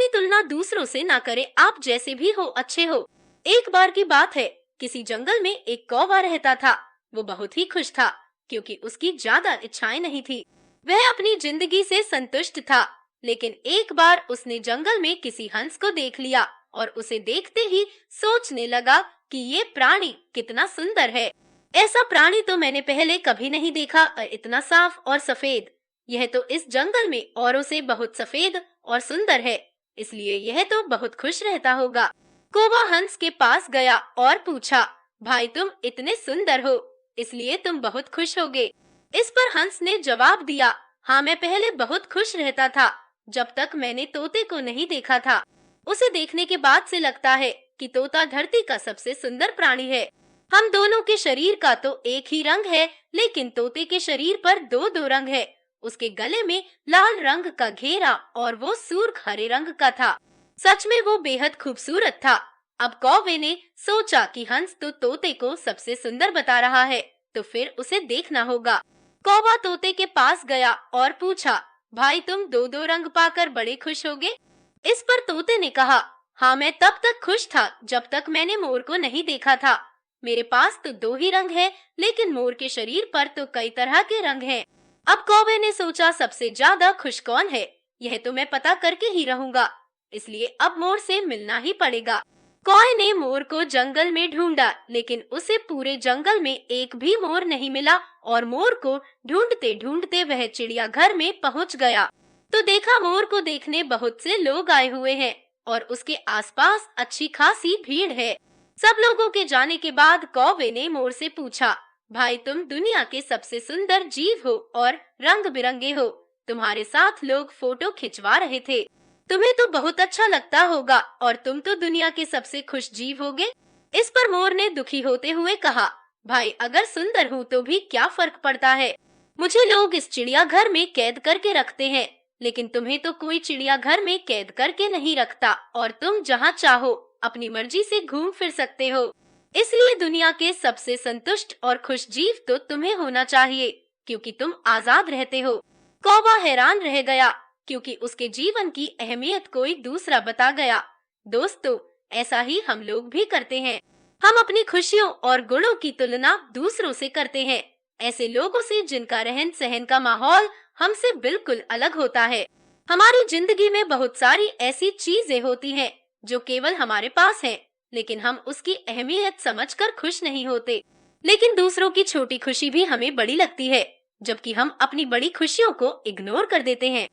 अपनी तुलना दूसरों से ना करें, आप जैसे भी हो अच्छे हो। एक बार की बात है, किसी जंगल में एक कौवा रहता था। वो बहुत ही खुश था क्योंकि उसकी ज्यादा इच्छाएं नहीं थी। वह अपनी जिंदगी से संतुष्ट था। लेकिन एक बार उसने जंगल में किसी हंस को देख लिया और उसे देखते ही सोचने लगा कि ये प्राणी कितना सुंदर है। ऐसा प्राणी तो मैंने पहले कभी नहीं देखा, इतना साफ और सफेद। यह तो इस जंगल में औरों से बहुत सफेद और सुंदर है, इसलिए यह तो बहुत खुश रहता होगा। कौवा हंस के पास गया और पूछा, भाई तुम इतने सुंदर हो, इसलिए तुम बहुत खुश होगे। इस पर हंस ने जवाब दिया, हाँ मैं पहले बहुत खुश रहता था जब तक मैंने तोते को नहीं देखा था। उसे देखने के बाद से लगता है कि तोता धरती का सबसे सुंदर प्राणी है। हम दोनों के शरीर का तो एक ही रंग है, लेकिन तोते के शरीर पर दो दो रंग है। उसके गले में लाल रंग का घेरा और वो सुर्ख हरे रंग का था। सच में वो बेहद खूबसूरत था। अब कौवे ने सोचा कि हंस तो तोते को सबसे सुंदर बता रहा है, तो फिर उसे देखना होगा। कौवा तोते के पास गया और पूछा, भाई तुम दो दो रंग पाकर बड़े खुश होगे? इस पर तोते ने कहा, हाँ मैं तब तक खुश था जब तक मैंने मोर को नहीं देखा था। मेरे पास तो दो ही रंग है, लेकिन मोर के शरीर पर तो कई तरह के रंग हैं। अब कौवे ने सोचा, सबसे ज्यादा खुश कौन है, यह तो मैं पता करके ही रहूंगा, इसलिए अब मोर से मिलना ही पड़ेगा। कौवे ने मोर को जंगल में ढूंढा, लेकिन उसे पूरे जंगल में एक भी मोर नहीं मिला और मोर को ढूंढते ढूंढते वह चिड़ियाघर में पहुंच गया। तो देखा मोर को देखने बहुत से लोग आए हुए हैं और उसके आसपास अच्छी खासी भीड़ है। सब लोगों के जाने के बाद कौवे ने मोर से पूछा, भाई तुम दुनिया के सबसे सुंदर जीव हो और रंग बिरंगे हो। तुम्हारे साथ लोग फोटो खिंचवा रहे थे। तुम्हें तो बहुत अच्छा लगता होगा और तुम तो दुनिया के सबसे खुश जीव होगे। इस पर मोर ने दुखी होते हुए कहा, भाई अगर सुंदर हूँ तो भी क्या फर्क पड़ता है। मुझे लोग इस चिड़ियाघर में कैद करके रखते हैं, लेकिन तुम्हें तो कोई चिड़ियाघर में कैद करके नहीं रखता और तुम जहाँ चाहो अपनी मर्जी से घूम फिर सकते हो। इसलिए दुनिया के सबसे संतुष्ट और खुश जीव तो तुम्हें होना चाहिए, क्योंकि तुम आजाद रहते हो। कौवा हैरान रह गया क्योंकि उसके जीवन की अहमियत कोई दूसरा बता गया। दोस्तों, ऐसा ही हम लोग भी करते हैं। हम अपनी खुशियों और गुणों की तुलना दूसरों से करते हैं, ऐसे लोगों से जिनका रहन सहन का माहौल हमसे बिल्कुल अलग होता है। हमारी जिंदगी में बहुत सारी ऐसी चीजें होती हैं जो केवल हमारे पास है, लेकिन हम उसकी अहमियत समझकर खुश नहीं होते। लेकिन दूसरों की छोटी खुशी भी हमें बड़ी लगती है, जबकि हम अपनी बड़ी खुशियों को इग्नोर कर देते हैं।